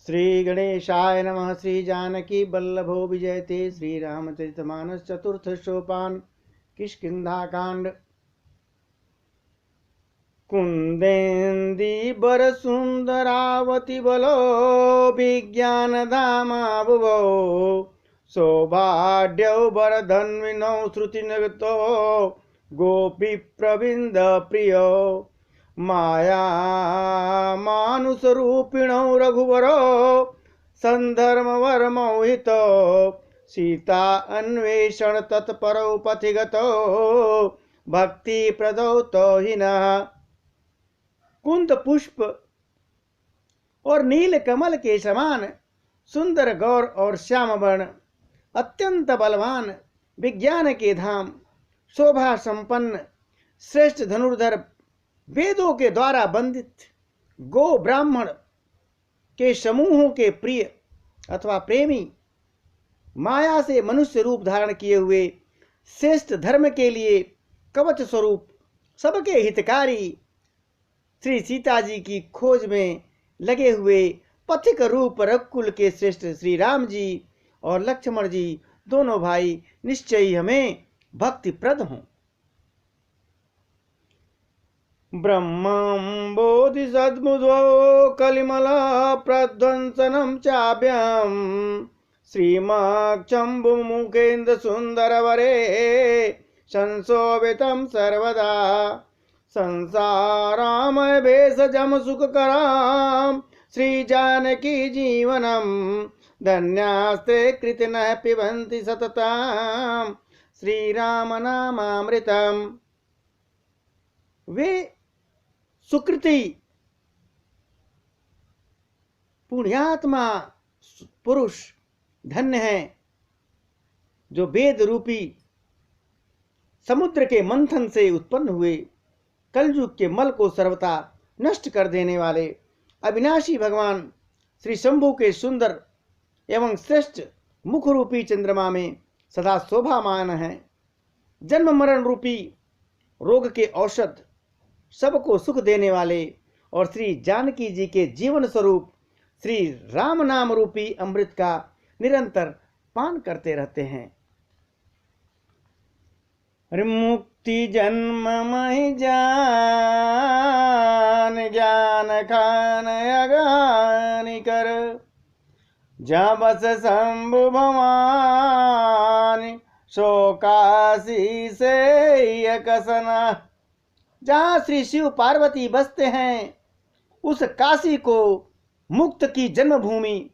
श्री गणेशाय नमः। श्री जानकी वल्लभो विजयते। श्री रामचरितमानस चतुर्थ सोपान। किष्किंधाकांड। कुंदेंदी बर सुंदरावती बलो विज्ञान धामा बुभो सौभाड्यौ बर धन्विनौ श्रुति नगतो गोपी प्रविंद प्रियो माया मानुष रूपिणौ रघुवरो संधर्म वर्मोहितो सीता अन्वेषण तत्परौ पथिगतो भक्ति प्रदौ तोहिनः। कुंद पुष्प और नील कमल के समान सुंदर गौर और श्याम वर्ण, अत्यंत बलवान, विज्ञान के धाम, शोभा संपन्न, श्रेष्ठ धनुर्धर, वेदों के द्वारा बंदित, गो ब्राह्मण के समूहों के प्रिय अथवा प्रेमी, माया से मनुष्य रूप धारण किए हुए, श्रेष्ठ धर्म के लिए कवच स्वरूप, सबके हितकारी, श्री सीता जी की खोज में लगे हुए पथिक रूप रघुकुल के श्रेष्ठ श्री राम जी और लक्ष्मण जी दोनों भाई निश्चय ही हमें भक्तिप्रद हों। ब्रह्मं बोधि सद्मुद्वो कलिमल प्रध्वंसनं चाभ्यं श्रीमक्षम्भुमुखेन्द्र सुंदरवरे संशोभितं सर्वदा संसारामय भेषजम सुखकरां श्री जानकी जीवनम धन्यास्ते कृतिनः पिबन्ति सततं श्री राम नामामृतम्। वे सुकृति पुण्यात्मा पुरुष धन्य हैं जो वेद रूपी समुद्र के मंथन से उत्पन्न हुए, कलयुग के मल को सर्वथा नष्ट कर देने वाले अविनाशी भगवान श्री शंभु के सुंदर एवं श्रेष्ठ मुख रूपी चंद्रमा में सदा शोभामान है। जन्म मरण रूपी रोग के औषध, सबको सुख देने वाले और श्री जानकी जी के जीवन स्वरूप श्री राम नाम रूपी अमृत का निरंतर पान करते रहते हैं। मुक्ति जन्म महि जान ज्ञान खान अगानि कर जहाँ बस शंभु भवानी सो काशी से कसना। जहाँ श्री शिव पार्वती बसते हैं उस काशी को मुक्त की जन्मभूमि,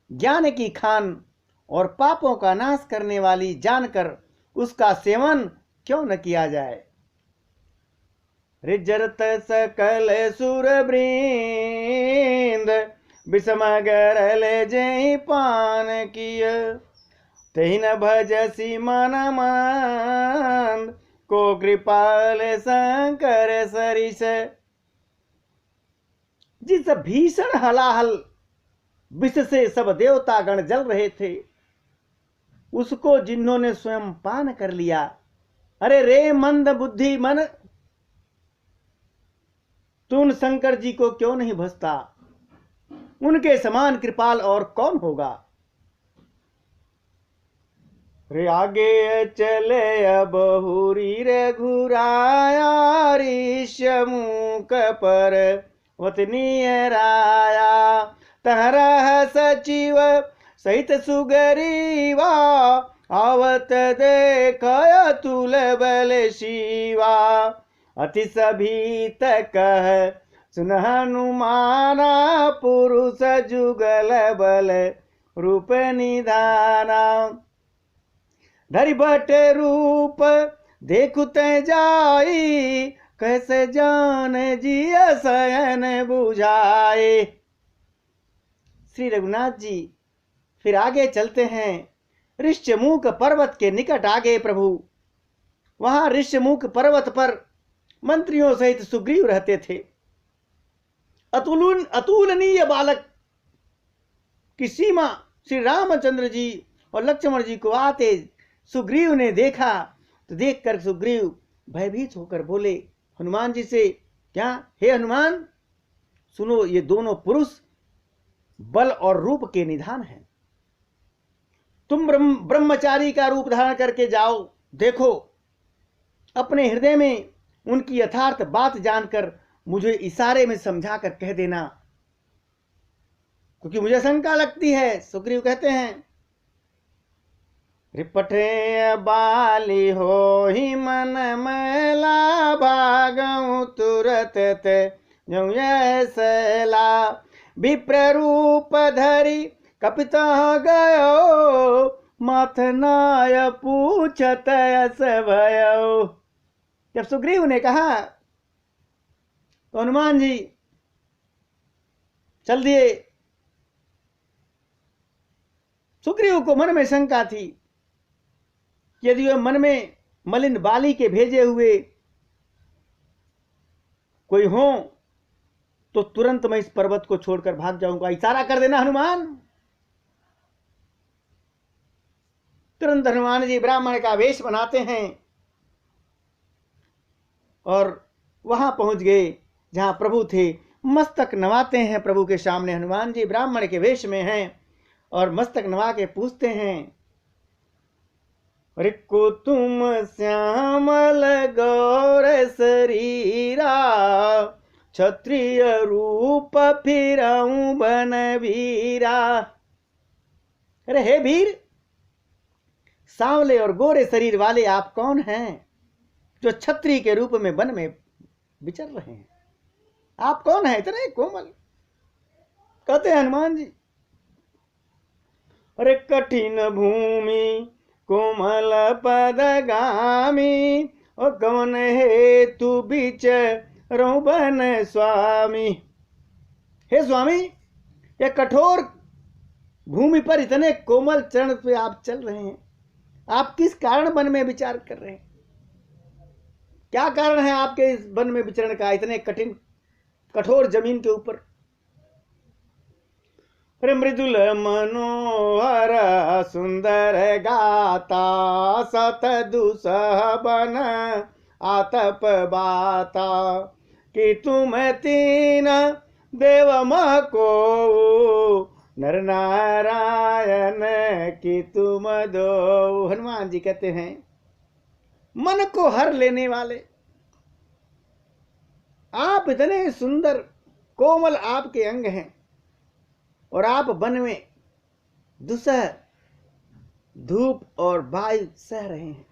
ज्ञान की खान और पापों का नाश करने वाली जानकर उसका सेवन क्यों न किया जाए। रिजरत सकल सुरवृंद विषम गरल जय पान किय तहि न भजसी मन मंद को कृपाल शंकर सरिस। जिस भीषण हलाहल विष से सब देवता गण जल रहे थे उसको जिन्होंने स्वयं पान कर लिया, अरे रे मंद बुद्धि मन, तू शंकर जी को क्यों नहीं भजता? उनके समान कृपाल और कौन होगा। रे आगे चले अब हुरी रे घुराया ऋष्य मुख पर वतनी राया तहरा सचिव सहित सुगरीवा आवत देख तुल बल शिवा अति सभी तक सुन हनुमाना पुरुष जुगल बल रूप निधाना। धरि भट रूप देखुत जाई कैसे जान जिय शयन बुझाए। श्री रघुनाथ जी फिर आगे चलते हैं। ऋष्यमुख पर्वत के निकट आ गए प्रभु। वहां ऋष्यमुख पर्वत पर मंत्रियों सहित सुग्रीव रहते थे। अतुलनीय बालक की सीमा श्री रामचंद्र जी और लक्ष्मण जी को आते सुग्रीव ने देखा तो देखकर सुग्रीव भयभीत होकर बोले हनुमान जी से, क्या हे हनुमान, सुनो, ये दोनों पुरुष बल और रूप के निधान हैं। तुम ब्रह्मचारी का रूप धारण करके जाओ, देखो, अपने हृदय में उनकी यथार्थ बात जानकर मुझे इशारे में समझाकर कह देना, क्योंकि मुझे शंका लगती है। सुग्रीव कहते हैं, रिपटे बाली हो ही मन मैला, भागऊ तुरत ते सला, विप्र रूप धरी कपित गयो, मथनाय पूछत अस भयो। जब सुग्रीव ने कहा तो हनुमान जी चल दिए। सुग्रीव को मन में शंका थी, यदि वह मन में मलिन बाली के भेजे हुए कोई हो तो तुरंत मैं इस पर्वत को छोड़कर भाग जाऊंगा। इशारा कर देना हनुमान। तुरंत हनुमान जी ब्राह्मण का वेश बनाते हैं और वहां पहुंच गए जहां प्रभु थे। मस्तक नवाते हैं प्रभु के सामने। हनुमान जी ब्राह्मण के वेश में हैं और मस्तक नवा के पूछते हैं, अरे को तुम श्यामल गौर शरीरा, क्षत्रिय रूप फिरऊं बन वीरा। अरे हे वीर, सांवले और गोरे शरीर वाले आप कौन हैं जो क्षत्रिय के रूप में वन में विचर रहे हैं? आप कौन हैं इतने कोमल? कहते हैं हनुमान जी, अरे कठिन भूमि कोमल पदगामी, और कौन हेतु बीच बन स्वामी। हे स्वामी, ये कठोर भूमि पर इतने कोमल चरण पे आप चल रहे हैं, आप किस कारण वन में विचार कर रहे हैं? क्या कारण है आपके इस वन में विचरण का, इतने कठिन कठोर जमीन के ऊपर? अरे मृदुल मनोहर सुंदर गाता, सत दुसह बन आतप बाता, कि तुम तीन देव को नर नारायण की तुम दो। हनुमान जी कहते हैं, मन को हर लेने वाले आप, इतने सुंदर कोमल आपके अंग हैं और आप वन में दुसह धूप और वायु सह रहे हैं।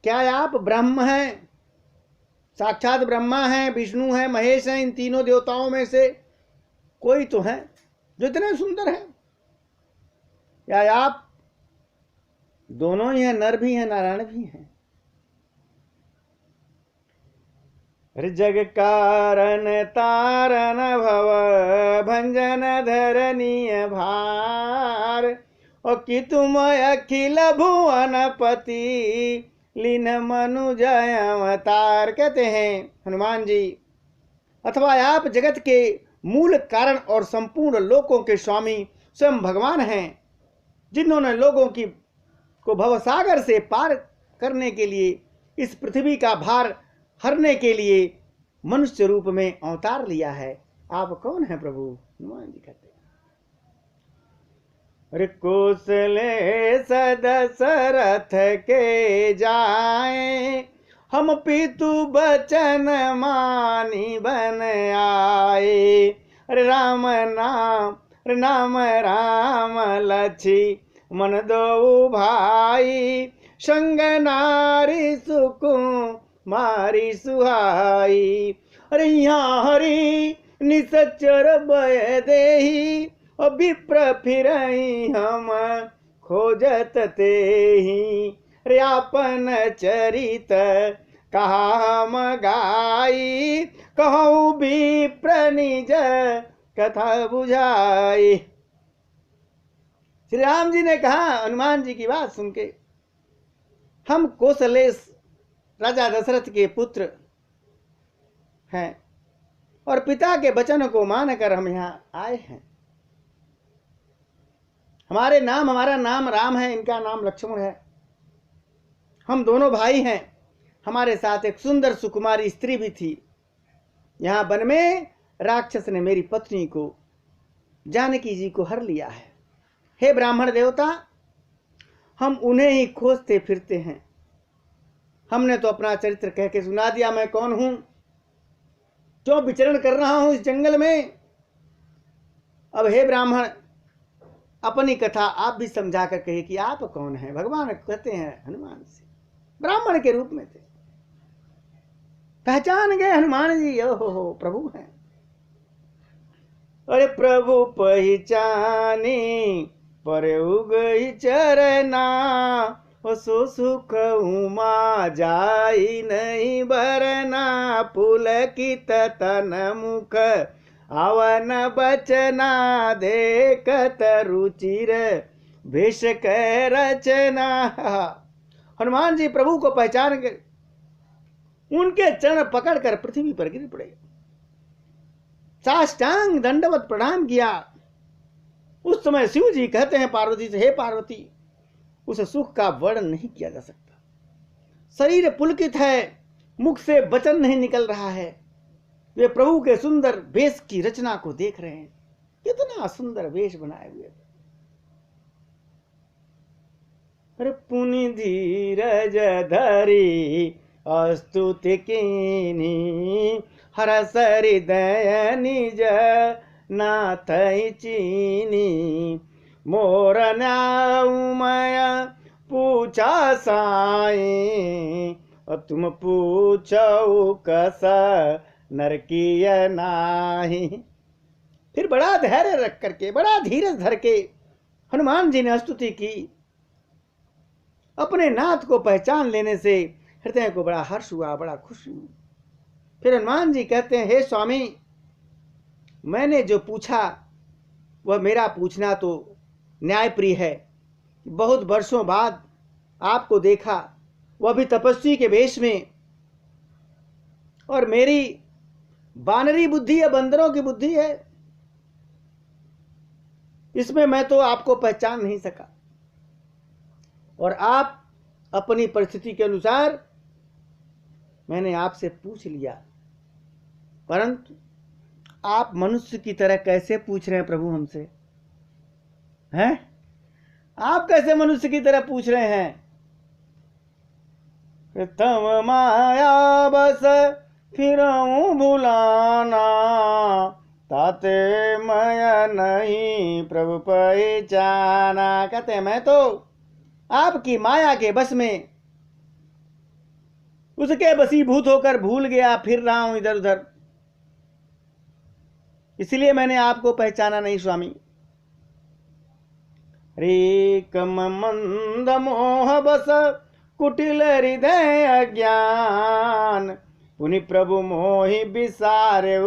क्या आप ब्रह्म हैं, साक्षात ब्रह्मा हैं, विष्णु हैं, महेश हैं? इन तीनों देवताओं में से कोई तो है जो इतने सुंदर हैं? या आप दोनों ही हैं, नर भी हैं नारायण भी हैं? जग कारण तारण भव भंजन धरणीय भार, और कि तुम अखिल भुवन पति लीन मनुज अवतार। कहते हैं हनुमान जी, अथवा आप जगत के मूल कारण और संपूर्ण लोकों के स्वामी स्वयं भगवान हैं, जिन्होंने लोगों की को भवसागर से पार करने के लिए, इस पृथ्वी का भार हरने के लिए मनुष्य रूप में अवतार लिया है। आप कौन हैं प्रभु? हनुमान जी कहते हैं, अरे कौशले सदशरथ के जाए, हम पितु बचन मानी बन आए। अरे राम नाम, अरे नाम राम लक्ष्मी मन दो भाई, संग नारी सुकुमारी सुहाई। अरे यहाँ हरि निसचर भय देही, और विप्र फिरई हम खोजत तेहि। अरे आपन चरित कहा हम गाई, कहूँ विप्र निज कथा बुझाई। श्री राम जी ने कहा हनुमान जी की बात सुन के, हम कौशलेश राजा दशरथ के पुत्र हैं और पिता के वचन को मानकर हम यहाँ आए हैं। हमारा नाम राम है, इनका नाम लक्ष्मण है। हम दोनों भाई हैं। हमारे साथ एक सुंदर सुकुमारी स्त्री भी थी। यहाँ वन में राक्षस ने मेरी पत्नी को, जानकी जी को हर लिया है। हे ब्राह्मण देवता, हम उन्हें ही खोजते फिरते हैं। हमने तो अपना चरित्र कह के सुना दिया, मैं कौन हूं, क्यों विचरण कर रहा हूं इस जंगल में। अब हे ब्राह्मण, अपनी कथा आप भी समझा कर कहे कि आप कौन हैं। भगवान कहते हैं हनुमान से, ब्राह्मण के रूप में थे, पहचान गए हनुमान जी, ओहो प्रभु हैं। अरे प्रभु पहचानी पर उगई चरना, सो सुख उमा जाई नहीं भरना। पुलकित तन मुख आवन बचना, देखत रुचिर भेष कै रचना। हनुमान जी प्रभु को पहचान के उनके चरण पकड़कर पृथ्वी पर गिर पड़े, साष्टांग दंडवत प्रणाम किया। उस समय शिव जी कहते हैं पार्वती से, हे पार्वती, उस सुख का वर्णन नहीं किया जा सकता। शरीर पुलकित है, मुख से वचन नहीं निकल रहा है। वे प्रभु के सुंदर वेश की रचना को देख रहे हैं, कितना सुंदर वेश बनाए हुए। अरे पुनि धीरज धरी स्तुति कीनी, हरस हृदय निज नाथ चीनी। मोर न्याउमय पूछा साई, तुम पूछो कस नरकीय नाही। फिर बड़ा धैर्य रख करके, बड़ा धीरज धर के हनुमान जी ने स्तुति की। अपने नाथ को पहचान लेने से हृदय को बड़ा हर्ष हुआ, बड़ा खुशी हुई। फिर हनुमान जी कहते हैं, हे स्वामी, मैंने जो पूछा वह मेरा पूछना तो न्यायप्रिय है। बहुत वर्षों बाद आपको देखा, वह भी तपस्वी के वेश में, और मेरी बानरी बुद्धि है, बंदरों की बुद्धि है, इसमें मैं तो आपको पहचान नहीं सका। और आप अपनी परिस्थिति के अनुसार मैंने आपसे पूछ लिया, परंतु आप मनुष्य की तरह कैसे पूछ रहे हैं प्रभु हमसे? हैं? आप कैसे मनुष्य की तरह पूछ रहे हैं? तम माया बस फिरऊं भुलाना, ताते माया नहीं प्रभु पहचाना। कहते हैं, मैं तो आपकी माया के बस में, उसके बसीभूत होकर भूल गया, फिर रहा हूं इधर उधर, इसलिए मैंने आपको पहचाना नहीं स्वामी। रे कम मंद मोह बस कुटिल हृदय अज्ञान, पुनि प्रभु मोहि बिसारे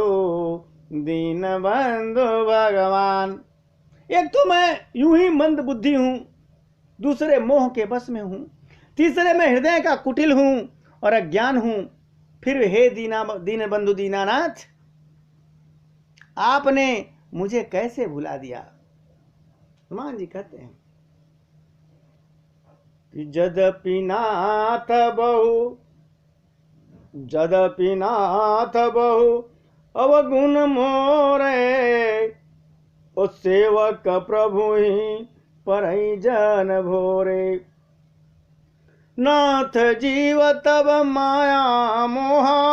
दीन बंधु भगवान। एक तो मैं यूं ही मंद बुद्धि हूं, दूसरे मोह के बस में हूं, तीसरे मैं हृदय का कुटिल हूं और अज्ञान हूं। फिर हे दीन बंधु दीनानाथ, आपने मुझे कैसे भुला दिया? हनुमान जी कहते हैं कि जदपि नाथ बहु अवगुण मोरे, ओ सेवक प्रभु ही परई जन भोरे। नाथ जीव तब माया मोहा,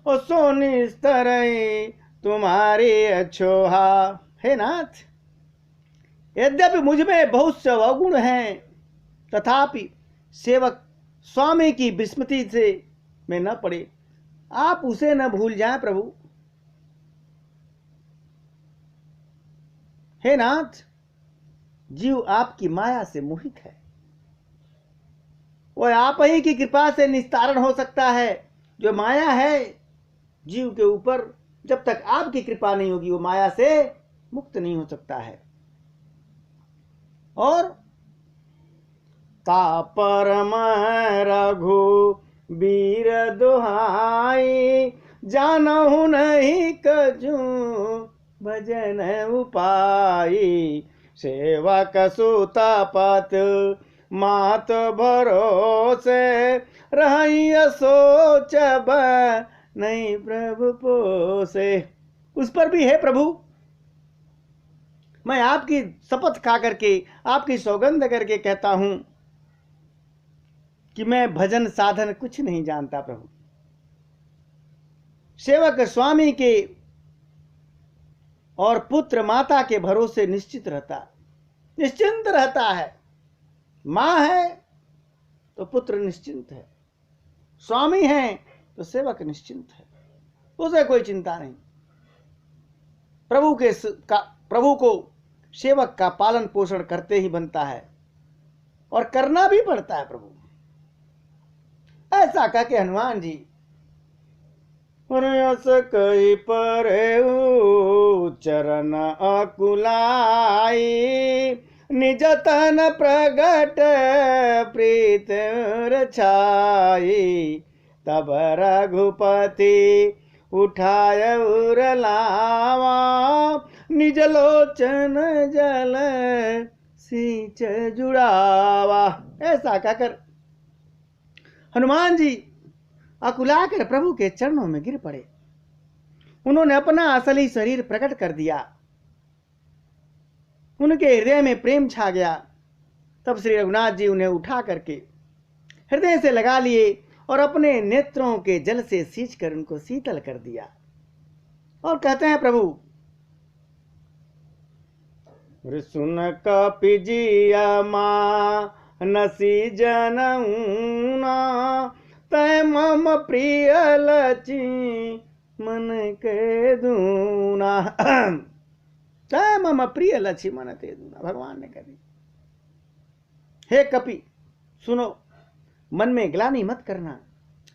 ओ सो निस्तरई तुम्हारी अछोहा। हे नाथ, यद्यपि मुझ में बहुत से अवगुण हैं, तथापि सेवक स्वामी की विस्मृति से मैं न पड़े, आप उसे न भूल जाएं प्रभु। हे नाथ, जीव आपकी माया से मोहित है, वह आप ही की कृपा से निस्तारण हो सकता है। जो माया है जीव के ऊपर, जब तक आपकी कृपा नहीं होगी वो माया से मुक्त नहीं हो सकता है। और तापरम रघु वीर दुहाई, जानहु नहीं कछु भजन उपाई। सेवक सुत पत मात भरोसे, रहिय सोचब नहीं प्रभु पोसे। उस पर भी, हे प्रभु, मैं आपकी शपथ खा करके, आपकी सौगंध करके कहता हूं कि मैं भजन साधन कुछ नहीं जानता प्रभु। सेवक स्वामी के और पुत्र माता के भरोसे निश्चिंत रहता है। मां है तो पुत्र निश्चिंत है, स्वामी है तो सेवक निश्चिंत है, उसे कोई चिंता नहीं। प्रभु को सेवक का पालन पोषण करते ही बनता है और करना भी पड़ता है प्रभु। ऐसा कह के हनुमान जी यस कई पर चरण अकुलाई, निज तन प्रगट प्रीत रछाई, तब रघुपति उठाय उर लावा, निज लोचन जल सींच जुड़ावा। ऐसा कहकर हनुमान जी अकुलाकर प्रभु के चरणों में गिर पड़े। उन्होंने अपना असली शरीर प्रकट कर दिया, उनके हृदय में प्रेम छा गया। तब श्री रघुनाथ जी उन्हें उठा करके हृदय से लगा लिए और अपने नेत्रों के जल से सींचकर उनको शीतल कर दिया और कहते हैं, प्रभु सुन कपि जिया मानसी जनऊना, तै मम प्रिय लची मन के दूना। तै मम प्रिय लची मन ते दूना, भगवान ने कह दी। हे कपि सुनो, मन में ग्लानि मत करना,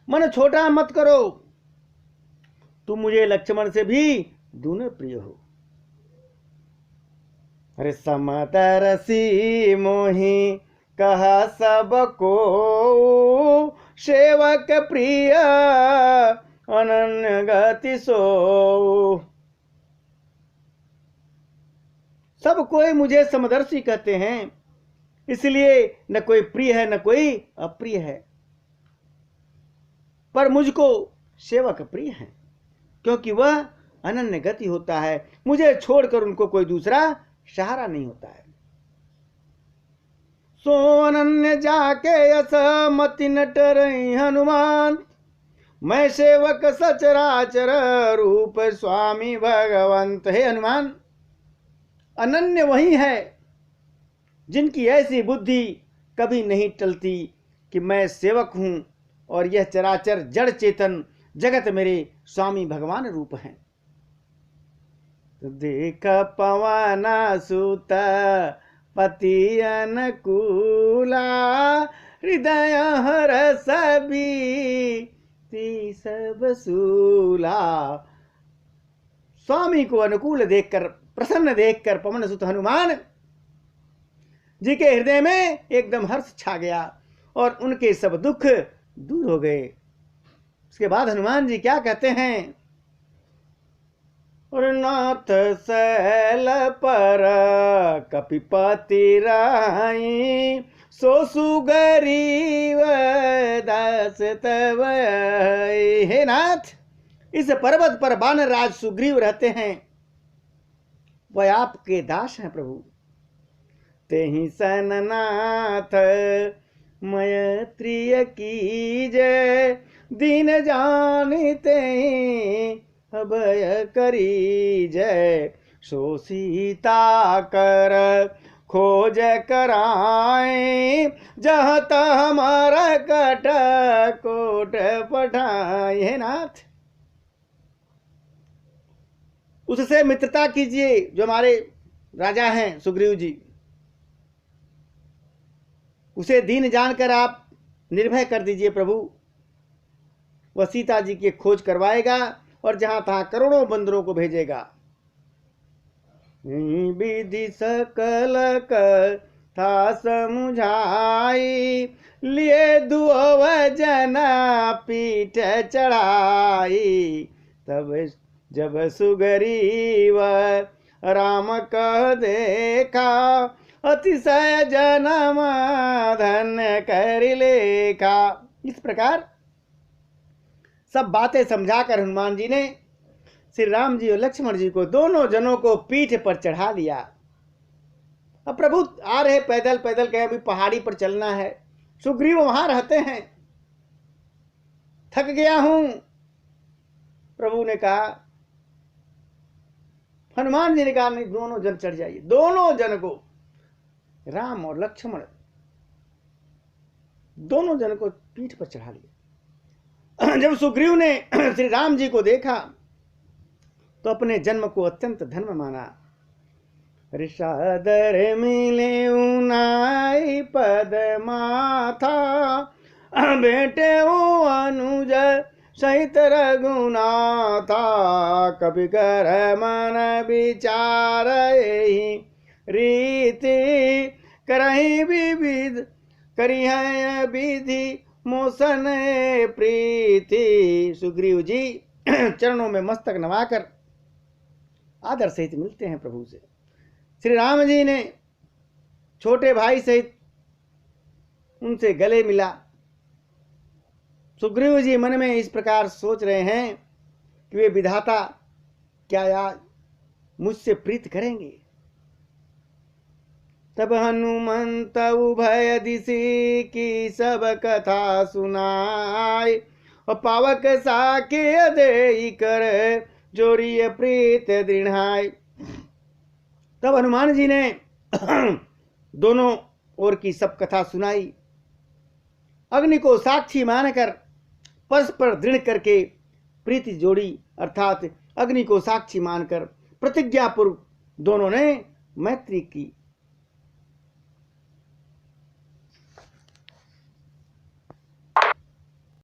मन छोटा मत करो, तुम मुझे लक्ष्मण से भी दूने प्रिय हो। अरे समदरसी मोहि कहा सबको, सेवक प्रिय अनन्य गति सो। सब कोई मुझे समदर्शी कहते हैं, इसलिए न कोई प्रिय है न कोई अप्रिय है, पर मुझको सेवक प्रिय है, क्योंकि वह अनन्य गति होता है। मुझे छोड़कर उनको कोई दूसरा सहारा नहीं होता है। सो अनन्य जाके असमति न टरई हनुमान, मैं सेवक सचराचर रूप स्वामी भगवंत। हे हनुमान, अनन्य वही है जिनकी ऐसी बुद्धि कभी नहीं टलती कि मैं सेवक हूं और यह चराचर जड़ चेतन जगत मेरे स्वामी भगवान रूप हैं। देख पवन सुत पति अनुकूला, हृदय हरस बीति सब सूला। स्वामी को अनुकूल देखकर, प्रसन्न देखकर पवन सुत हनुमान जी के हृदय में एकदम हर्ष छा गया और उनके सब दुख दूर हो गए। उसके बाद हनुमान जी क्या कहते हैं, और नाथ सैल पर कपिपति राई, सो सुगरीव दास तव। हे नाथ, इस पर्वत पर वानर राज सुग्रीव रहते हैं, वह आपके दास हैं प्रभु। तेहि सन नाथ मैत्रिय कीजय, दीन जानिते अभय करी जय। सो सीता कर खोज कराए, जहाँ तहाँ हमारा कट कोट पठाए। हे नाथ, उससे मित्रता कीजिए जो हमारे राजा हैं सुग्रीव जी, उसे दीन जानकर आप निर्भय कर दीजिए प्रभु। वह सीता जी की खोज करवाएगा और जहां तहां करोड़ों बंदरों को भेजेगा। विधि सकल था समुझाई, लिए दुअव जना पीठ चढ़ाई। तब जब सुग्रीव राम कह देखा, अतिशय जन्म धन्य कर लेखा। इस प्रकार सब बातें समझाकर हनुमान जी ने श्री राम जी और लक्ष्मण जी को, दोनों जनों को पीठ पर चढ़ा लिया। अब प्रभु आ रहे पैदल पैदल, कहे अभी पहाड़ी पर चलना है। सुग्रीव वहां रहते हैं। थक गया हूं। प्रभु ने कहा, हनुमान जी ने कहा, नहीं, दोनों जन चढ़ जाइए। दोनों जन को, राम और लक्ष्मण, दोनों जन को पीठ पर चढ़ा लिया। जब सुग्रीव ने श्री राम जी को देखा तो अपने जन्म को अत्यंत धन्य माना। ऋषादर मिले उनाई पद माथा, बेटे अनुज सहित रघुनाथा। कभी कर मन विचार रीति, करही विविध करी है विधि मोसन प्रीति। सुग्रीव जी चरणों में मस्तक नवाकर आदर सहित मिलते हैं प्रभु से। श्री राम जी ने छोटे भाई सहित उनसे गले मिला। सुग्रीव जी मन में इस प्रकार सोच रहे हैं कि वे विधाता क्या आज मुझसे प्रीत करेंगे। तब हनुमंत उभय दिशि की सब कथा सुनाय, और पावक साके देई कर जोरिय प्रीत दृढ़ाय। तब हनुमान जी ने दोनों ओर की सब कथा सुनाई। अग्नि को साक्षी मानकर परस्पर दृढ़ करके प्रीति जोड़ी, अर्थात अग्नि को साक्षी मानकर प्रतिज्ञापूर्वक दोनों ने मैत्री की।